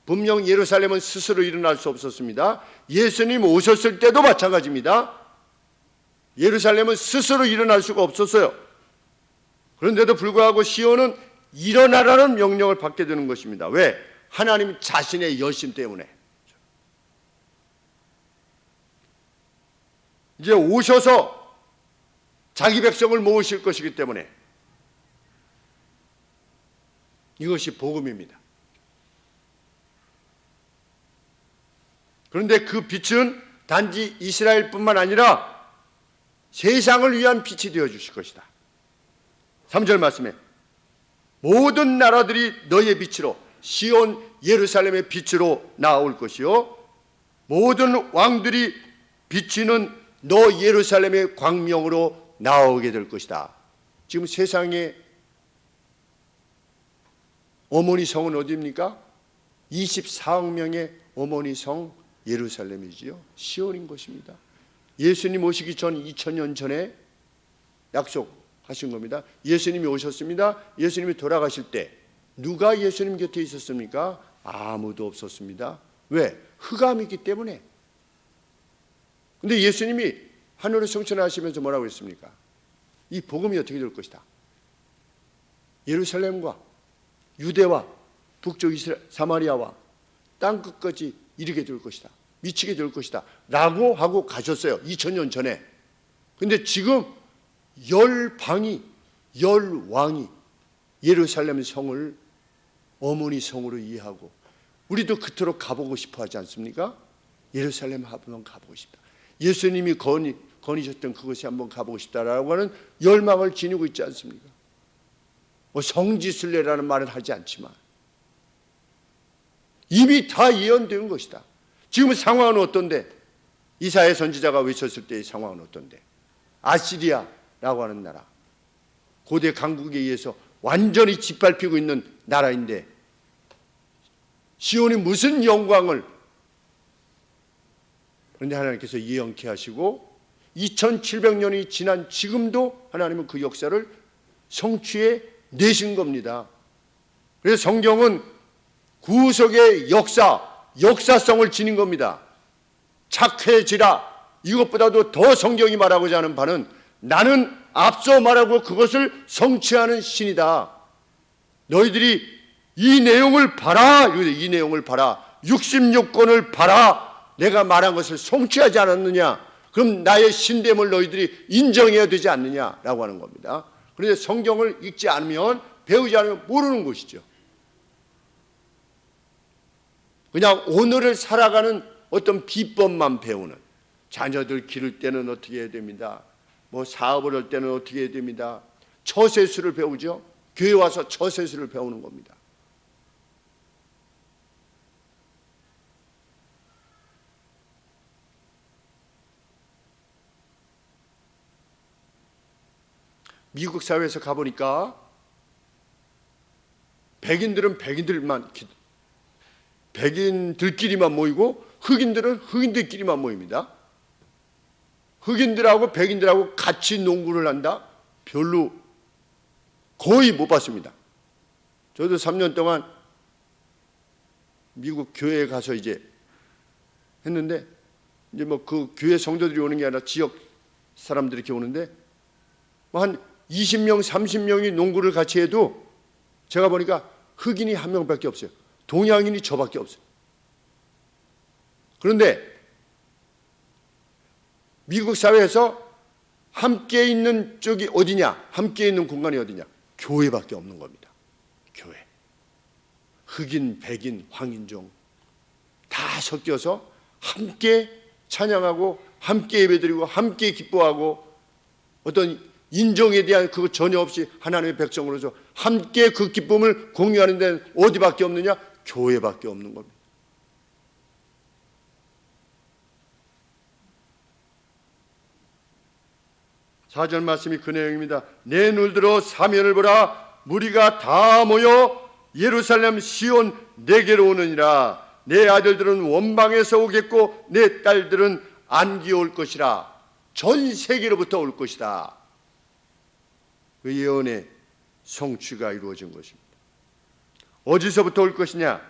분명 예루살렘은 스스로 일어날 수 없었습니다. 예수님 오셨을 때도 마찬가지입니다. 예루살렘은 스스로 일어날 수가 없었어요. 그런데도 불구하고 시온은 일어나라는 명령을 받게 되는 것입니다. 왜? 하나님 자신의 열심 때문에. 이제 오셔서 자기 백성을 모으실 것이기 때문에 이것이 복음입니다. 그런데 그 빛은 단지 이스라엘뿐만 아니라 세상을 위한 빛이 되어 주실 것이다. 3절 말씀에 모든 나라들이 너희의 빛으로 시온 예루살렘의 빛으로 나올 것이요 모든 왕들이 비치는 너 예루살렘의 광명으로 나오게 될 것이다. 지금 세상에 어머니 성은 어디입니까? 24억 명의 어머니 성 예루살렘이지요. 시온인 것입니다. 예수님 오시기 전 2000년 전에 약속하신 겁니다. 예수님이 오셨습니다. 예수님이 돌아가실 때 누가 예수님 곁에 있었습니까? 아무도 없었습니다. 왜? 흑암이기 때문에. 근데 예수님이 하늘을 승천하시면서 뭐라고 했습니까? 이 복음이 어떻게 될 것이다. 예루살렘과 유대와 북쪽 사마리아와 땅끝까지 이르게 될 것이다. 미치게 될 것이다. 라고 하고 가셨어요. 2000년 전에. 근데 지금 10방이, 10왕이 예루살렘 성을 어머니 성으로 이해하고 우리도 그토록 가보고 싶어 하지 않습니까? 예루살렘 한번 가보고 싶다. 예수님이 거니셨던 그것이 한번 가보고 싶다라고 하는 열망을 지니고 있지 않습니까? 뭐 성지순례라는 말은 하지 않지만 이미 다 예언된 것이다. 지금 상황은 어떤데? 이사야 선지자가 외쳤을 때의 상황은 어떤데? 아시리아라고 하는 나라, 고대 강국에 의해서 완전히 짓밟히고 있는 나라인데 시온이 무슨 영광을, 그런데 하나님께서 예언케 하시고 2700년이 지난 지금도 하나님은 그 역사를 성취해 내신 겁니다. 그래서 성경은 구속의 역사성을 지닌 겁니다. 착해지라, 이것보다도 더 성경이 말하고자 하는 바는 나는 앞서 말하고 그것을 성취하는 신이다. 너희들이 이 내용을 봐라. 이 내용을 봐라. 66권을 봐라. 내가 말한 것을 성취하지 않았느냐? 그럼 나의 신됨을 너희들이 인정해야 되지 않느냐라고 하는 겁니다. 그런데 성경을 읽지 않으면, 배우지 않으면 모르는 것이죠. 그냥 오늘을 살아가는 어떤 비법만 배우는, 자녀들 기를 때는 어떻게 해야 됩니다. 뭐 사업을 할 때는 어떻게 해야 됩니다. 처세술을 배우죠. 교회 와서 처세술을 배우는 겁니다. 미국 사회에서 가보니까 백인들은 백인들끼리만 모이고 흑인들은 흑인들끼리만 모입니다. 흑인들하고 백인들하고 같이 농구를 한다? 별로 거의 못 봤습니다. 저도 3년 동안 미국 교회에 가서 이제 했는데, 이제 뭐 그 교회 성도들이 오는 게 아니라 지역 사람들이 이렇게 오는데, 뭐 한 20명, 30명이 농구를 같이 해도 제가 보니까 흑인이 한 명밖에 없어요. 동양인이 저밖에 없어요. 그런데 미국 사회에서 함께 있는 쪽이 어디냐? 함께 있는 공간이 어디냐? 교회밖에 없는 겁니다. 교회. 흑인, 백인, 황인종 다 섞여서 함께 찬양하고 함께 예배드리고 함께 기뻐하고 어떤 인종에 대한 그거 전혀 없이 하나님의 백성으로서 함께 그 기쁨을 공유하는 데는 어디밖에 없느냐? 교회밖에 없는 겁니다. 사절 말씀이 그 내용입니다. 내 눈들어 사면을 보라. 무리가 다 모여 예루살렘 시온 내게로 오느니라. 내 아들들은 원방에서 오겠고 내 딸들은 안기에 올 것이라. 전 세계로부터 올 것이다. 그 예언의 성취가 이루어진 것입니다. 어디서부터 올 것이냐?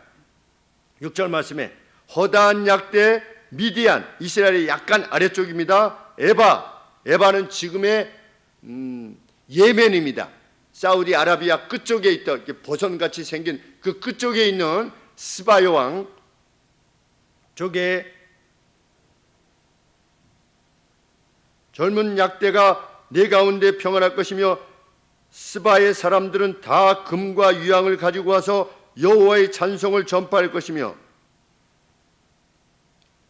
6절 말씀에 허다한 약대 미디안, 이스라엘의 약간 아래쪽입니다. 에바는 지금의 예멘입니다. 사우디아라비아 끝쪽에 있던 이렇게 보선같이 생긴 그 끝쪽에 있는 스바 여왕 쪽에 젊은 약대가 내 가운데 평안할 것이며 스바의 사람들은 다 금과 유향을 가지고 와서 여호와의 찬송을 전파할 것이며,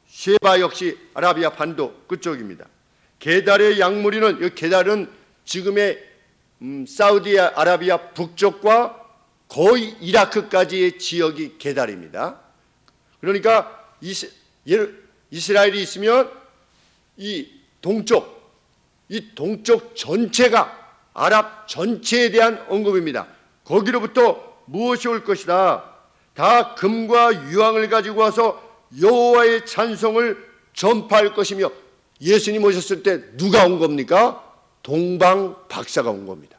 쉐바 역시 아라비아 반도 끝쪽입니다. 게달의 양무리는, 이 게달은 지금의 사우디아라비아 북쪽과 거의 이라크까지의 지역이 게달입니다. 그러니까 이스라엘이 있으면 이 동쪽 전체가 아랍 전체에 대한 언급입니다. 거기로부터 무엇이 올 것이다. 다 금과 유황을 가지고 와서 여호와의 찬송을 전파할 것이며, 예수님 오셨을 때 누가 온 겁니까? 동방 박사가 온 겁니다.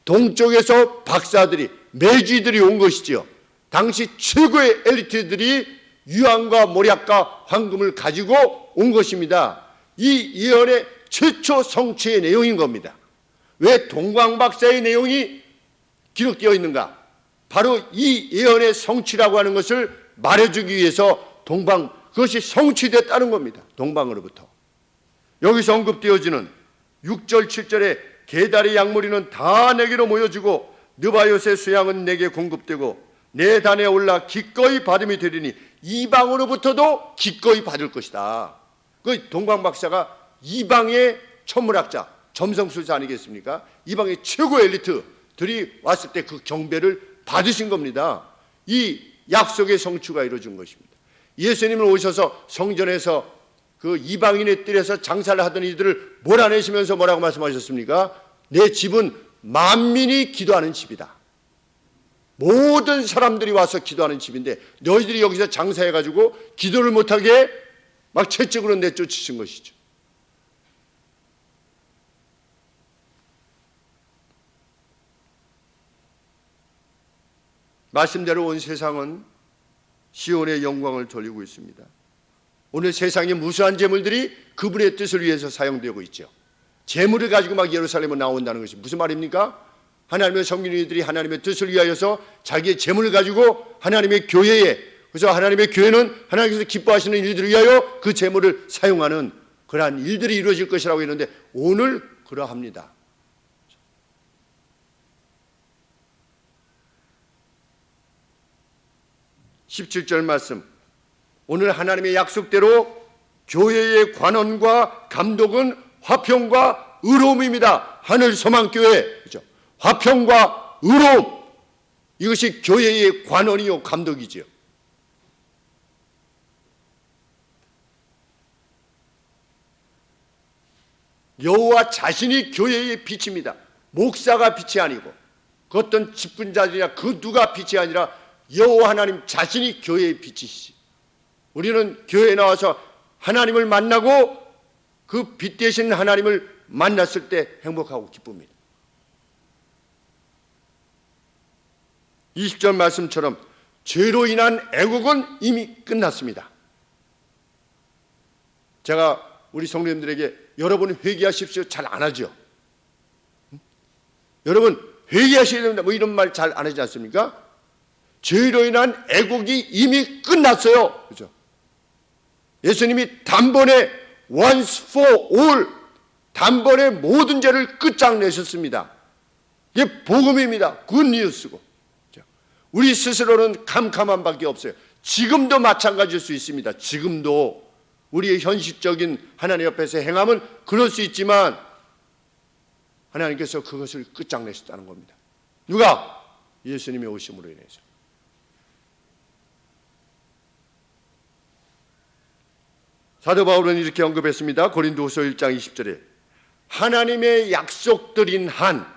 동쪽에서 박사들이, 매주들이 온 것이지요. 당시 최고의 엘리트들이 유황과 모략과 황금을 가지고 온 것입니다. 이 예언의 최초 성취의 내용인 겁니다. 왜 동방박사의 내용이 기록되어 있는가? 바로 이 예언의 성취라고 하는 것을 말해주기 위해서 그것이 성취됐다는 겁니다. 동방으로부터. 여기서 언급되어지는 6절 7절에 게달의 양무리는 다 내게로 모여지고 느바요스의 수양은 내게 공급되고 내 단에 올라 기꺼이 받음이 되리니 이방으로부터도 기꺼이 받을 것이다. 그 동방박사가 이방의 천문학자, 점성술사 아니겠습니까? 이방의 최고 엘리트들이 왔을 때 그 경배를 받으신 겁니다. 이 약속의 성취가 이루어진 것입니다. 예수님을 오셔서 성전에서 그 이방인의 뜰에서 장사를 하던 이들을 몰아내시면서 뭐라고 말씀하셨습니까? 내 집은 만민이 기도하는 집이다. 모든 사람들이 와서 기도하는 집인데 너희들이 여기서 장사해가지고 기도를 못하게 막 채찍으로 내쫓으신 것이죠. 말씀대로 온 세상은 시온의 영광을 돌리고 있습니다. 오늘 세상의 무수한 재물들이 그분의 뜻을 위해서 사용되고 있죠. 재물을 가지고 막 예루살렘에 나온다는 것이 무슨 말입니까? 하나님의 성민이들이 하나님의 뜻을 위하여서 자기의 재물을 가지고 하나님의 교회에, 그래서 하나님의 교회는 하나님께서 기뻐하시는 일들을 위하여 그 재물을 사용하는 그러한 일들이 이루어질 것이라고 했는데 오늘 그러합니다. 17절 말씀, 오늘 하나님의 약속대로 교회의 관원과 감독은 화평과 의로움입니다. 하늘 소망교회, 그렇죠? 화평과 의로움, 이것이 교회의 관원이요 감독이지요. 여호와 자신이 교회의 빛입니다. 목사가 빛이 아니고 그 어떤 직분자들이나 그 누가 빛이 아니라 여호와 하나님 자신이 교회의 빛이시지. 우리는 교회에 나와서 하나님을 만나고 그 빛 대신 하나님을 만났을 때 행복하고 기쁩니다. 20절 말씀처럼 죄로 인한 애국은 이미 끝났습니다. 제가 우리 성도님들에게 여러분 회개하십시오 잘 안 하죠. 여러분 회개하셔야 됩니다 뭐 이런 말 잘 안 하지 않습니까? 죄로 인한 애국이 이미 끝났어요. 그죠? 예수님이 단번에 once for all, 단번에 모든 죄를 끝장내셨습니다. 이게 복음입니다. 굿뉴스고. 우리 스스로는 캄캄한 밖에 없어요. 지금도 마찬가지일 수 있습니다. 지금도 우리의 현실적인 하나님 옆에서 행함은 그럴 수 있지만 하나님께서 그것을 끝장내셨다는 겁니다. 누가? 예수님의 오심으로 인해서. 사도 바울은 이렇게 언급했습니다. 고린도후서 1장 20절에 하나님의 약속드린 한,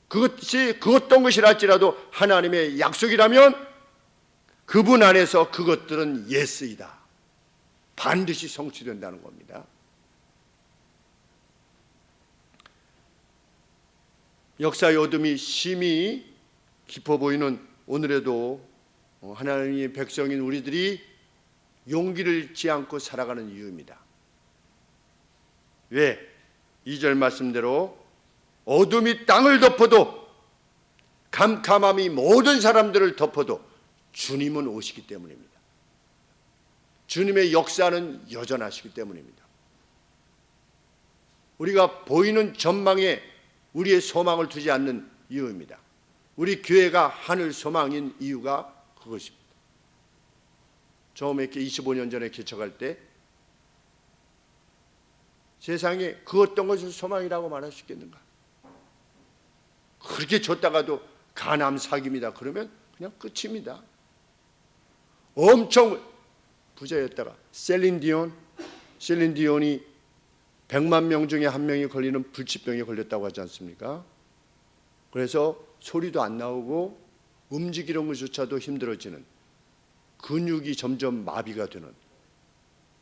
그것이 그 어떤 것이라 할지라도 하나님의 약속이라면 그분 안에서 그것들은 예스이다. 반드시 성취된다는 겁니다. 역사의 어둠이 심히 깊어 보이는 오늘에도 하나님의 백성인 우리들이 용기를 잃지 않고 살아가는 이유입니다. 왜? 2절 말씀대로 어둠이 땅을 덮어도 캄캄함이 모든 사람들을 덮어도 주님은 오시기 때문입니다. 주님의 역사는 여전하시기 때문입니다. 우리가 보이는 전망에 우리의 소망을 두지 않는 이유입니다. 우리 교회가 하늘 소망인 이유가 그것입니다. 처음에 이렇게 25년 전에 개척할 때 세상에 그 어떤 것을 소망이라고 말할 수 있겠는가? 그렇게 줬다가도 가남 사기입니다. 그러면 그냥 끝입니다. 엄청 부자였다가 셀린 디온이 100만 명 중에 한 명이 걸리는 불치병에 걸렸다고 하지 않습니까? 그래서 소리도 안 나오고 움직이는 것조차도 힘들어지는, 근육이 점점 마비가 되는,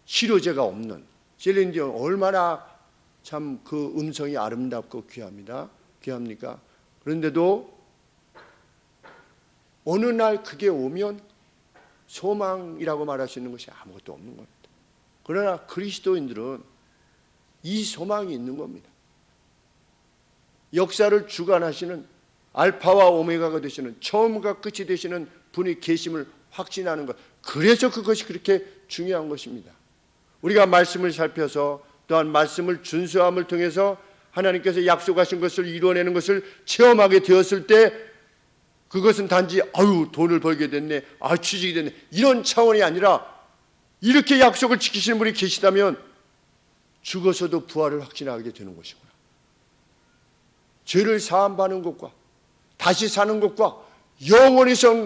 치료제가 없는 셀린 디온, 얼마나 참 그 음성이 아름답고 귀합니까? 그런데도 어느 날 그게 오면 소망이라고 말할 수 있는 것이 아무것도 없는 겁니다. 그러나 그리스도인들은 이 소망이 있는 겁니다. 역사를 주관하시는 알파와 오메가가 되시는, 처음과 끝이 되시는 분이 계심을 확신하는 것, 그래서 그것이 그렇게 중요한 것입니다. 우리가 말씀을 살펴서 또한 말씀을 준수함을 통해서 하나님께서 약속하신 것을 이루어내는 것을 체험하게 되었을 때, 그것은 단지 아유 돈을 벌게 됐네, 아 취직이 됐네, 이런 차원이 아니라 이렇게 약속을 지키시는 분이 계시다면 죽어서도 부활을 확신하게 되는 것이구나. 죄를 사함받는 것과 다시 사는 것과 영원히 사는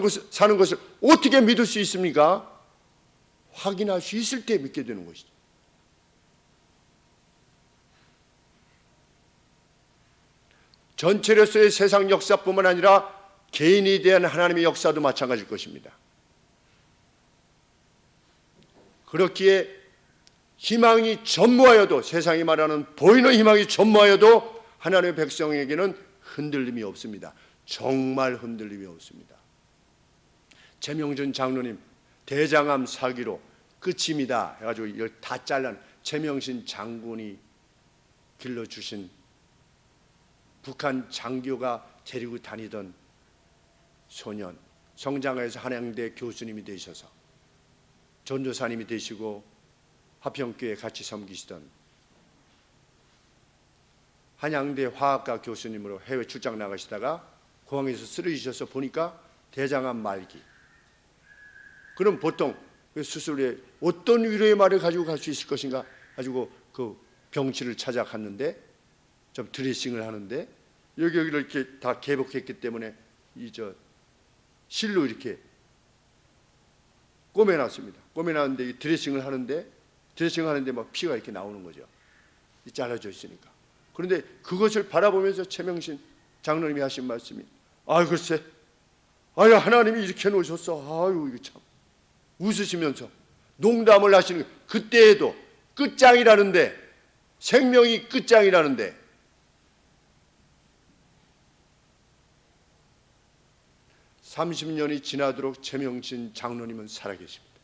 것을 어떻게 믿을 수 있습니까? 확인할 수 있을 때 믿게 되는 것이죠. 전체로서의 세상 역사뿐만 아니라 개인에 대한 하나님의 역사도 마찬가지일 것입니다. 그렇기에 희망이 전무하여도, 세상이 말하는 보이는 희망이 전무하여도 하나님의 백성에게는 흔들림이 없습니다. 정말 흔들림이 없습니다. 최명준 장로님 대장암 사기로 끝입니다 해가지고 이걸 다 잘라낸 최명신 장군이 길러주신 북한 장교가 데리고 다니던 소년, 성장하여서 한양대 교수님이 되셔서 전도사님이 되시고 화평교회 같이 섬기시던 한양대 화학과 교수님으로 해외 출장 나가시다가 공항에서 쓰러지셔서 보니까 대장암 말기. 그럼 보통 그 수술에 어떤 위로의 말을 가지고 갈 수 있을 것인가 가지고 그 병실을 찾아갔는데, 좀 드레싱을 하는데 여기를 이렇게 다 개복했기 때문에 실로 이렇게 꼬매놨습니다. 꼬매놨는데 이 드레싱을 하는데 막 피가 이렇게 나오는 거죠. 잘라져 있으니까. 그런데 그것을 바라보면서 최명신 장로님이 하신 말씀이, 아유 글쎄, 아유 하나님이 이렇게 놓으셨어. 아유 이거 참, 웃으시면서 농담을 하시는 거예요. 그때에도 끝장이라는데, 생명이 끝장이라는데, (30년이) 지나도록 최명신 장로님은 살아계십니다.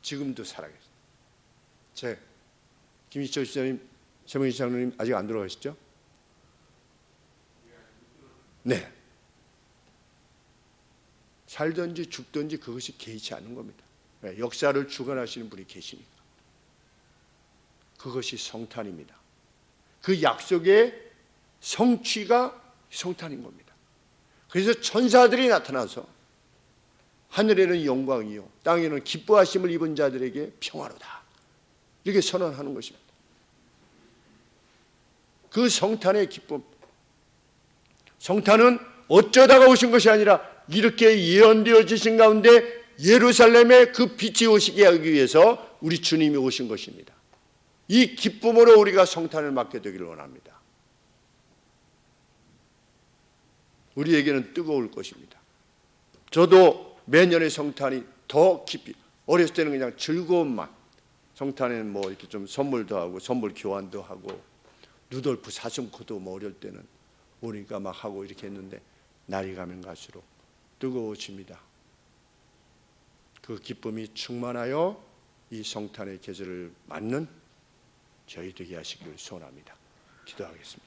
지금도 살아계십니다. 김희철 시장님, 최명신 장로님 아직 안 돌아가셨죠? 네. 살든지 죽든지 그것이 개의치 않는 겁니다. 역사를 주관하시는 분이 계시니까. 그것이 성탄입니다. 그 약속의 성취가 성탄인 겁니다. 그래서 천사들이 나타나서 하늘에는 영광이요 땅에는 기뻐하심을 입은 자들에게 평화로다, 이렇게 선언하는 것입니다. 그 성탄의 기쁨, 성탄은 어쩌다가 오신 것이 아니라 이렇게 예언되어지신 가운데 예루살렘에 그 빛이 오시게 하기 위해서 우리 주님이 오신 것입니다. 이 기쁨으로 우리가 성탄을 맞게 되기를 원합니다. 우리에게는 뜨거울 것입니다. 저도 매년의 성탄이 더 깊이, 어렸을 때는 그냥 즐거움만, 성탄에는 뭐 이렇게 좀 선물도 하고 선물 교환도 하고 루돌프 사슴코도 뭐 어릴 때는 오니까 막 하고 이렇게 했는데, 날이 가면 갈수록 뜨거워집니다. 그 기쁨이 충만하여 이 성탄의 계절을 맞는 저희 되게 하시기를 소원합니다. 기도하겠습니다.